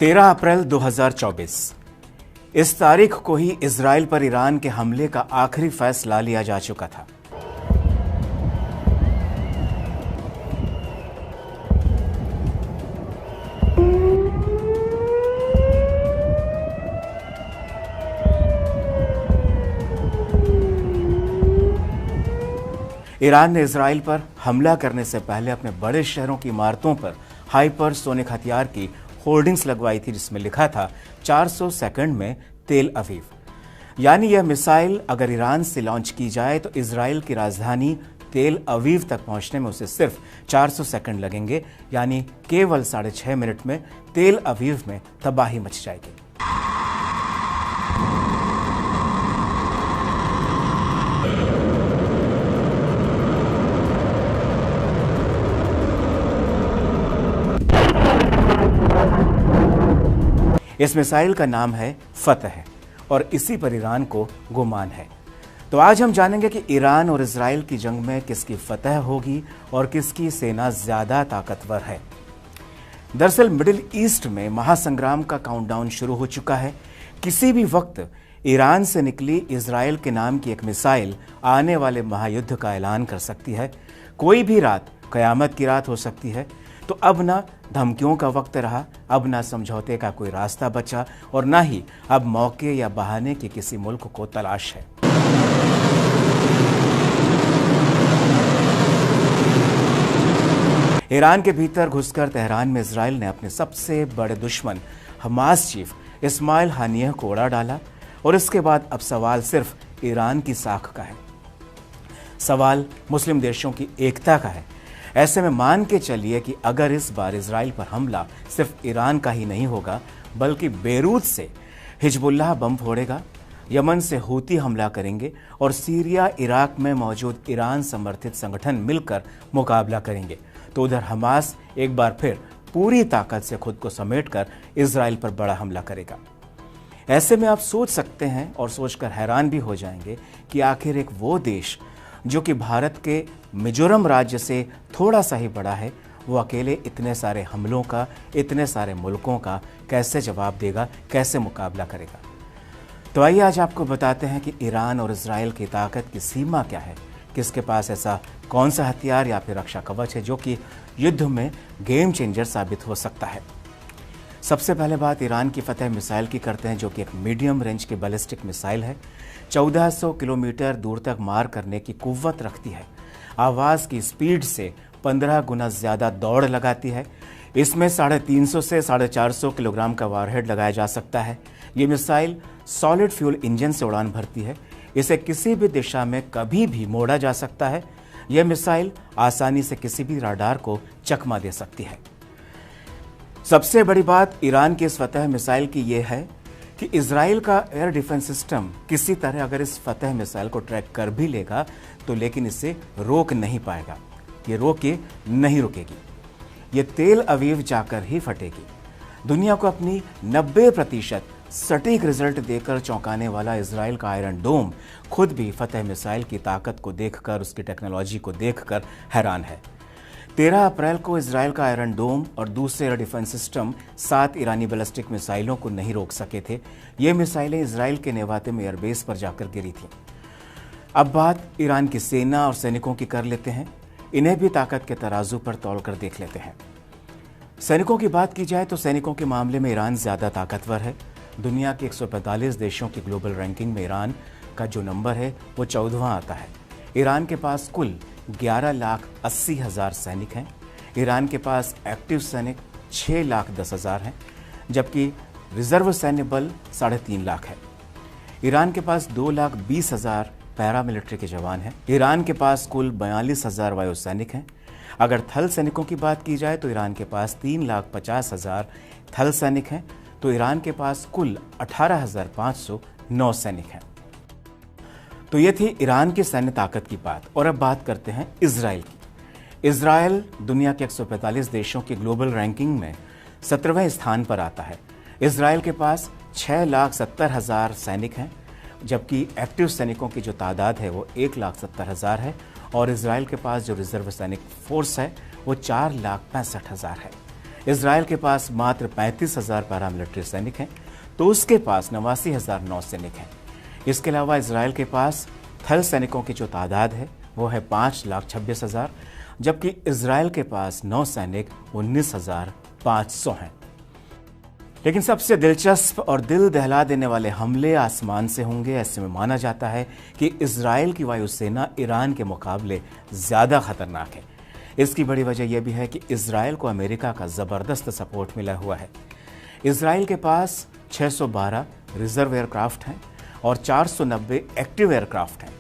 13 अप्रैल 2024। इस तारीख को ही इजराइल पर ईरान के हमले का आखिरी फैसला लिया जा चुका था। ईरान ने इजराइल पर हमला करने से पहले अपने बड़े शहरों की इमारतों पर हाइपरसोनिक हथियार की होर्डिंग्स लगवाई थी, जिसमें लिखा था 400 सेकंड में तेल अवीव। यानी यह मिसाइल अगर ईरान से लॉन्च की जाए तो इजराइल की राजधानी तेल अवीव तक पहुंचने में उसे सिर्फ 400 सेकंड लगेंगे, यानी केवल 6.5 मिनट में तेल अवीव में तबाही मच जाएगी। इस मिसाइल का नाम है फतह और इसी पर ईरान को गुमान है। तो आज हम जानेंगे कि ईरान और इजराइल की जंग में किसकी फतह होगी और किसकी सेना ज्यादा ताकतवर है। दरअसल मिडिल ईस्ट में महासंग्राम का काउंटडाउन शुरू हो चुका है। किसी भी वक्त ईरान से निकली इजराइल के नाम की एक मिसाइल आने वाले महायुद्ध का ऐलान कर सकती है। कोई भी रात कयामत की रात हो सकती है। तो अब ना धमकियों का वक्त रहा, अब ना समझौते का कोई रास्ता बचा और ना ही अब मौके या बहाने की किसी मुल्क को तलाश है। ईरान के भीतर घुसकर तेहरान में इजराइल ने अपने सबसे बड़े दुश्मन हमास चीफ इस्माइल हानियह को उड़ा डाला और इसके बाद अब सवाल सिर्फ ईरान की साख का है, सवाल मुस्लिम देशों की एकता का है। ऐसे में मान के चलिए कि अगर इस बार इजराइल पर हमला सिर्फ ईरान का ही नहीं होगा, बल्कि बेरूत से हिजबुल्लाह बम फोड़ेगा, यमन से हूती हमला करेंगे और सीरिया इराक में मौजूद ईरान समर्थित संगठन मिलकर मुकाबला करेंगे, तो उधर हमास एक बार फिर पूरी ताकत से खुद को समेटकर इजराइल पर बड़ा हमला करेगा। ऐसे में आप सोच सकते हैं और सोचकर हैरान भी हो जाएंगे कि आखिर एक वो देश जो कि भारत के मिजोरम राज्य से थोड़ा सा ही बड़ा है, वो अकेले इतने सारे हमलों का, इतने सारे मुल्कों का कैसे जवाब देगा, कैसे मुकाबला करेगा। तो आइए आज आपको बताते हैं कि ईरान और इजराइल की ताकत की सीमा क्या है, किसके पास ऐसा कौन सा हथियार या फिर रक्षा कवच है जो कि युद्ध में गेम चेंजर साबित हो सकता है। सबसे पहले बात ईरान की फतह मिसाइल की करते हैं, जो कि एक मीडियम रेंज की बैलिस्टिक मिसाइल है। 1400 किलोमीटर दूर तक मार करने की कुव्वत रखती है। आवाज़ की स्पीड से 15 गुना ज़्यादा दौड़ लगाती है। इसमें 350 से 450 किलोग्राम का वारहेड लगाया जा सकता है। ये मिसाइल सॉलिड फ्यूल इंजन से उड़ान भरती है। इसे किसी भी दिशा में कभी भी मोड़ा जा सकता है। यह मिसाइल आसानी से किसी भी राडार को चकमा दे सकती है। सबसे बड़ी बात ईरान की इस फतह मिसाइल की यह है कि इजराइल का एयर डिफेंस सिस्टम किसी तरह अगर इस फतह मिसाइल को ट्रैक कर भी लेगा तो लेकिन इसे रोक नहीं पाएगा। ये रोके नहीं रुकेगी, ये तेल अवीव जाकर ही फटेगी। दुनिया को अपनी 90% सटीक रिजल्ट देकर चौंकाने वाला इजराइल का आयरन डोम खुद भी फतह मिसाइल की ताकत को देखकर, उसकी टेक्नोलॉजी को देखकर हैरान है। 13 अप्रैल को इजराइल का आयरन डोम और दूसरे एयर डिफेंस सिस्टम 7 ईरानी बैलिस्टिक मिसाइलों को नहीं रोक सके थे। ये मिसाइलें इजराइल के नेवातिम एयरबेस पर जाकर गिरी थीं। अब बात ईरान की सेना और सैनिकों की कर लेते हैं। इन्हें भी ताकत के तराजू पर तौलकर देख लेते हैं। सैनिकों की बात की जाए तो सैनिकों के मामले में ईरान ज़्यादा ताकतवर है। दुनिया के 145 देशों की ग्लोबल रैंकिंग में ईरान का जो नंबर है वो 14वां आता है। ईरान के पास कुल 11,80,000 सैनिक हैं। ईरान के पास एक्टिव सैनिक 6,10,000 हैं, जबकि रिजर्व सैन्य बल 3.5 लाख है। ईरान के पास 2,20,000 पैरामिलिट्री के जवान हैं। ईरान के पास कुल 42,000 वायु सैनिक हैं। अगर थल सैनिकों की बात की जाए तो ईरान के पास 3,50,000 थल सैनिक हैं, तो ईरान के पास कुल 18,509 सैनिक हैं। तो ये थी ईरान की सैन्य ताकत की बात। और अब बात करते हैं इजराइल की। इजराइल दुनिया के 145 देशों की ग्लोबल रैंकिंग में 17वें स्थान पर आता है। इजराइल के पास 6,70,000 सैनिक हैं, जबकि एक्टिव सैनिकों की जो तादाद है वो 1,70,000 है और इजराइल के पास जो रिजर्व सैनिक फोर्स है वो 4,65,000 है। इजराइल के पास मात्र 35,000 पैरामिलिट्री सैनिक हैं, तो उसके पास 89,000 नौसैनिक हैं। इसके अलावा इजराइल के पास थल सैनिकों की जो तादाद है वो है 5,26,000, जबकि इजराइल के पास नौसैनिक 19,500 हैं। लेकिन सबसे दिलचस्प और दिल दहला देने वाले हमले आसमान से होंगे। ऐसे में माना जाता है कि इजराइल की वायुसेना ईरान के मुकाबले ज़्यादा खतरनाक है। इसकी बड़ी वजह यह भी है कि इजराइल को अमेरिका का ज़बरदस्त सपोर्ट मिला हुआ है। इजराइल के पास 612 रिजर्व एयरक्राफ्ट हैं और 490 एक्टिव एयरक्राफ्ट हैं,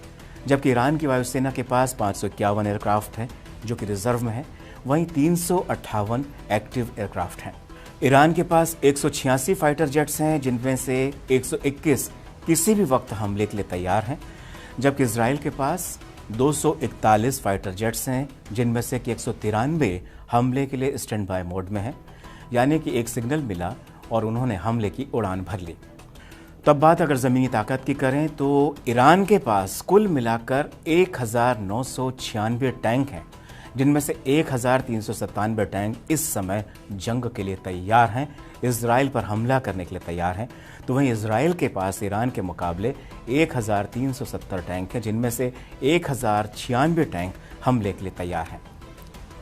जबकि ईरान की वायुसेना के पास 551 एयरक्राफ्ट हैं जो कि रिजर्व में हैं, वहीं 358 एक्टिव एयरक्राफ्ट हैं। ईरान के पास 186 फाइटर जेट्स हैं, जिनमें से 121 किसी भी वक्त हमले के लिए तैयार हैं, जबकि इजराइल के पास 241 फाइटर जेट्स हैं, जिनमें से कि 193 हमले के लिए स्टैंड बाय मोड में हैं, यानी कि एक सिग्नल मिला और उन्होंने हमले की उड़ान भर ली। तब बात अगर ज़मीनी ताकत की करें तो ईरान के पास कुल मिलाकर 1,996 टैंक हैं, जिनमें से 1,397 टैंक इस समय जंग के लिए तैयार हैं, इजराइल पर हमला करने के लिए तैयार हैं। तो वहीं इजराइल के पास ईरान के मुकाबले 1,370 टैंक हैं, जिनमें से 1,096 टैंक हमले के लिए तैयार हैं।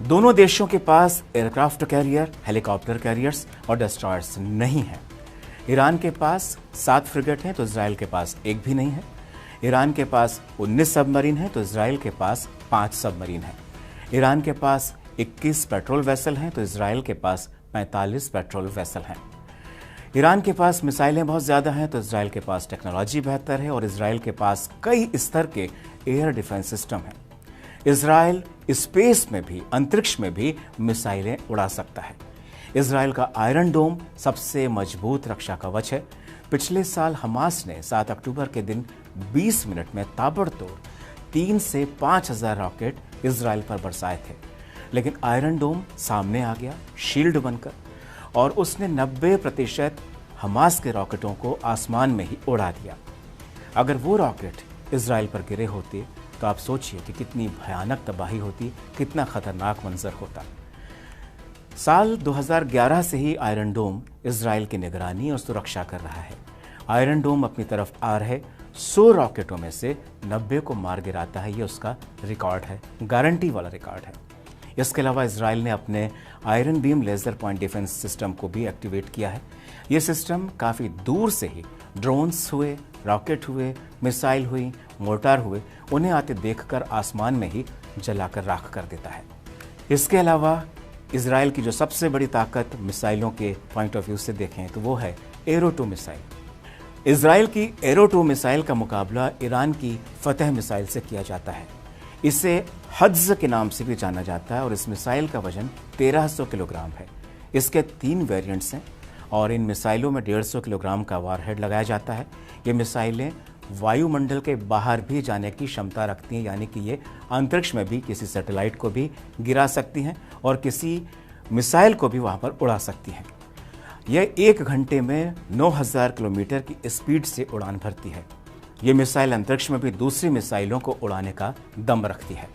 दोनों देशों के पास एयरक्राफ्ट कैरियर, हेलीकॉप्टर कैरियर्स और डिस्ट्रॉयर्स नहीं हैं। ईरान के पास 7 फ्रिगेट हैं तो इजराइल के पास एक भी नहीं है। ईरान के पास 19 सबमरीन हैं तो इजराइल के पास 5 सबमरीन हैं। ईरान के पास 21 पेट्रोल वेसल हैं तो इजराइल के पास 45 पेट्रोल वेसल हैं। ईरान के पास मिसाइलें बहुत ज़्यादा हैं तो इजराइल के पास टेक्नोलॉजी बेहतर है और इजराइल के पास कई स्तर के एयर डिफेंस सिस्टम हैं। इजराइल स्पेस में भी, अंतरिक्ष में भी मिसाइलें उड़ा सकता है। इजराइल का आयरन डोम सबसे मजबूत रक्षा कवच है। पिछले साल हमास ने 7 अक्टूबर के दिन 20 मिनट में ताबड़तोड़ 3 से 5,000 रॉकेट इजराइल पर बरसाए थे, लेकिन आयरन डोम सामने आ गया शील्ड बनकर और उसने 90% हमास के रॉकेटों को आसमान में ही उड़ा दिया। अगर वो रॉकेट इजराइल पर गिरे होते तो आप सोचिए कि कितनी भयानक तबाही होती, कितना खतरनाक मंजर होता। साल 2011 से ही आयरन डोम इजराइल की निगरानी और सुरक्षा कर रहा है। आयरन डोम अपनी तरफ आ रहे 100 रॉकेटों में से 90 को मार गिराता है, ये उसका रिकॉर्ड है, गारंटी वाला रिकॉर्ड है। इसके अलावा इजराइल ने अपने iron beam laser point defence system को भी एक्टिवेट किया है। ये सिस्टम काफ़ी दूर से ही ड्रोन्स हुए, रॉकेट हुए, मिसाइल हुई, मोर्टार हुए, उन्हें आते देखकर आसमान में ही जलाकर राख कर देता है। इसके अलावा इजराइल की जो सबसे बड़ी ताकत मिसाइलों के पॉइंट ऑफ व्यू से देखें तो वो है एरो 2 मिसाइल। इजराइल की एरो 2 मिसाइल का मुकाबला ईरान की फतह मिसाइल से किया जाता है। इसे हज्ज के नाम से भी जाना जाता है और इस मिसाइल का वजन 1300 किलोग्राम है। इसके 3 वेरिएंट्स हैं और इन मिसाइलों में 150 किलोग्राम का वारहेड लगाया जाता है। ये मिसाइलें वायुमंडल के बाहर भी जाने की क्षमता रखती हैं, यानी कि ये अंतरिक्ष में भी किसी सैटेलाइट को भी गिरा सकती हैं और किसी मिसाइल को भी वहाँ पर उड़ा सकती हैं। यह 1 घंटे में 9,000 किलोमीटर की स्पीड से उड़ान भरती है। ये मिसाइल अंतरिक्ष में भी दूसरी मिसाइलों को उड़ाने का दम रखती है।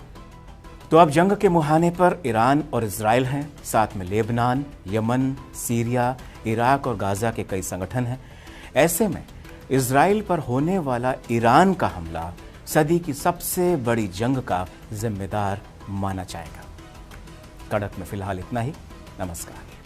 तो अब जंग के मुहाने पर ईरान और इजराइल हैं, साथ में लेबनान, यमन, सीरिया, इराक और गाजा के कई संगठन हैं। ऐसे में इजराइल पर होने वाला ईरान का हमला सदी की सबसे बड़ी जंग का जिम्मेदार माना जाएगा। कड़क में फिलहाल इतना ही। नमस्कार।